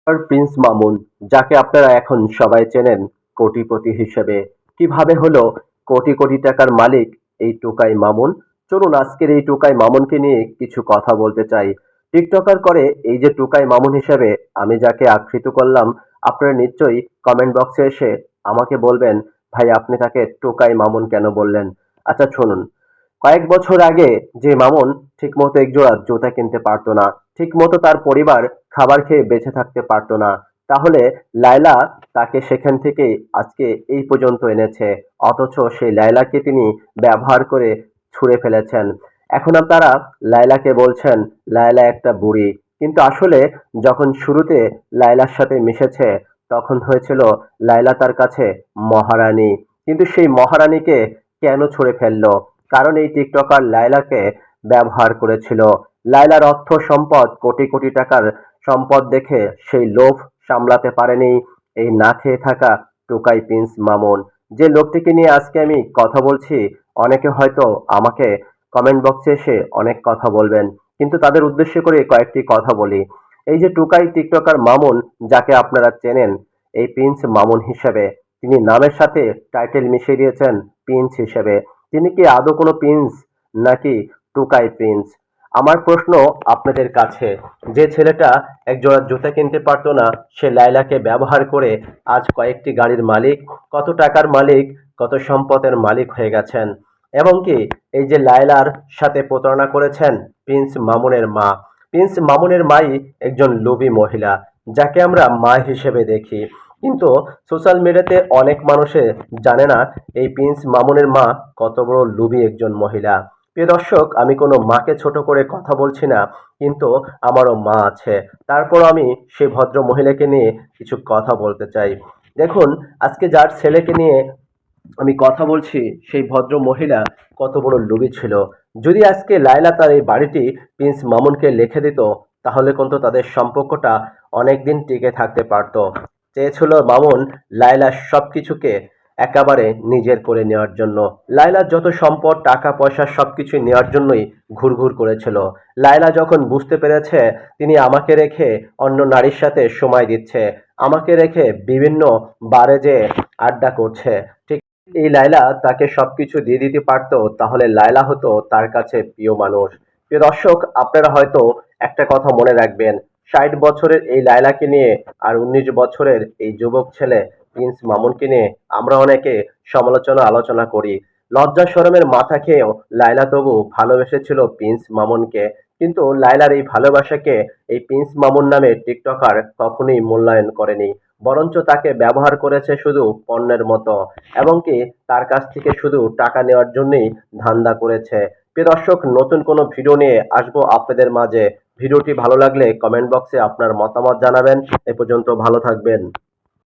আর Prince Mamun, যাকে আপনারা এখন সবাই চেনেন কোটিপতি হিসেবে, কিভাবে হলো কোটি কোটি টাকার মালিক এই টোকাই মামুন? চলুন আজকের এই টোকাই মামুনকে নিয়ে কিছু কথা বলতে চাই। টিকটকার করে এই যে টোকাই মামুন হিসেবে আমি যাকে আখ্যায়িত করলাম, আপনারা নিশ্চয়ই কমেন্ট বক্সে এসে আমাকে বলবেন, ভাই আপনি তাকে টোকাই মামুন কেন বললেন? আচ্ছা শুনুন, কয়েক বছর আগে যে মামুন ঠিকমতো একজোড়া জুতা কিনতে পারতো না, ঠিকমতো তার পরিবার খাবার খেয়ে বেঁচে থাকতে পারতো না, তাহলে লায়লা তাকে সেখান থেকে আজকে এই পর্যন্ত এনেছে। অথচ সেই লায়লাকে তিনি ব্যবহার করে ছুঁড়ে ফেলেছেন। এখন আপনারা লায়লাকে বলছেন লায়লা একটা বুড়ি, কিন্তু আসলে যখন শুরুতে লায়লার সাথে মিশেছে তখন হয়েছিল লায়লা তার কাছে মহারানী। কিন্তু সেই মহারানীকে কেন ছুঁড়ে ফেললো? কারণ এই টিকটকার লায়লাকে ব্যবহার করেছিল। লায়লার অর্থ সম্পদ কোটি কোটি টাকার সম্পদ দেখে সেই লোভ সামলাতে পারেনি এই না খেয়ে থাকা টোকাই প্রিন্স মামুন। যে লোকটিকে নিয়ে আজকে আমি কথা বলছি, অনেকে হয়তো আমাকে কমেন্ট বক্সে এসে অনেক কথা বলবেন, কিন্তু তাদের উদ্দেশ্য করে কয়েকটি কথা বলি। এই যে টোকাই টিকটকার মামুন, যাকে আপনারা চেনেন এই প্রিন্স মামুন হিসেবে, তিনি নামের সাথে টাইটেল মিশিয়ে দিয়েছেন প্রিন্স হিসেবে। তিনি কি আদৌ কোনো প্রিন্স নাকি টুকাই প্রিন্স? আমার প্রশ্ন আপনাদের কাছে, যে ছেলেটা একজোড়া জুতা কিনতে পারতো না, সে লায়লাকে ব্যবহার করে আজ কয়েকটি গাড়ির মালিক, কত টাকার মালিক, কত সম্পদের মালিক হয়ে গেছেন। এবং কি এই যে লায়লার সাথে প্রতারণা করেছেন প্রিন্স মামুনের মা। প্রিন্স মামুনের মাই একজন লোভী মহিলা, যাকে আমরা মা হিসেবে দেখি, কিন্তু সোশ্যাল মিডিয়াতে অনেক মানুষে জানে না এই প্রিন্স মামুনের মা কত বড় লোভী একজন মহিলা। প্রিয় দর্শক, আমি কোনো মাকে ছোট করে কথা বলছি না, কিন্তু আমারও মা আছে। তারপর আমি সেই ভদ্র মহিলাকে নিয়ে কিছু কথা বলতে চাই। দেখুন, আজকে যার ছেলেকে নিয়ে আমি কথা বলছি, সেই ভদ্র মহিলা কত বড় লোভী ছিল। যদি আজকে লায়লা তার এই বাড়িটি প্রিন্স মামুনকে লিখে দিত, তাহলে কিন্তু তাদের সম্পর্কটা অনেকদিন টিকে থাকতে পারত। চেয়েছিল মামুন লায়লার সবকিছুকে একেবারে নিজের করে নেওয়ার জন্য। লায়লার যত সম্পদ টাকা পয়সা সবকিছু নেওয়ার জন্যই ঘুরঘুর করেছিল। লায়লা যখন বুঝতে পেরেছে তিনি আমাকে রেখে অন্য নারীর সাথে সময় দিচ্ছে, আমাকে রেখে বিভিন্ন বারে যে আড্ডা করছে, ঠিক এই লায়লা তাকে সবকিছু দিয়ে দিতে পারতো, তাহলে লায়লা হতো তার কাছে প্রিয় মানুষ। প্রিয় দর্শক, আপনারা হয়তো একটা কথা মনে রাখবেন, 60 বছরের এই লায়লাকে নিয়ে আর 19 বছরের এই যুবক ছেলে প্রিন্স মামুনকে নিয়ে আমরা অনেকে সমালোচনা আলোচনা করি। লজ্জা শরমের মাথা খেয়েও লায়লা তবু ভালোবেসেছিল প্রিন্স মামুনকে, কিন্তু লায়লার এই ভালোবাসাকে এই প্রিন্স মামুন নামে টিকটকার কখনোই মূল্যায়ন করেনি, বরঞ্চ তাকে ব্যবহার করেছে শুধু পণ্যের মতো, এবং কি তার কাছ থেকে শুধু টাকা নেওয়ার জন্যই ধান্দা করেছে। প্রিয় দর্শক, নতুন কোনো ভিডিও নিয়ে আসবো আপনাদের মাঝে। ভিডিওটি ভালো লাগলে কমেন্ট বক্সে আপনার মতামত জানাবেন। এ পর্যন্ত ভালো থাকবেন।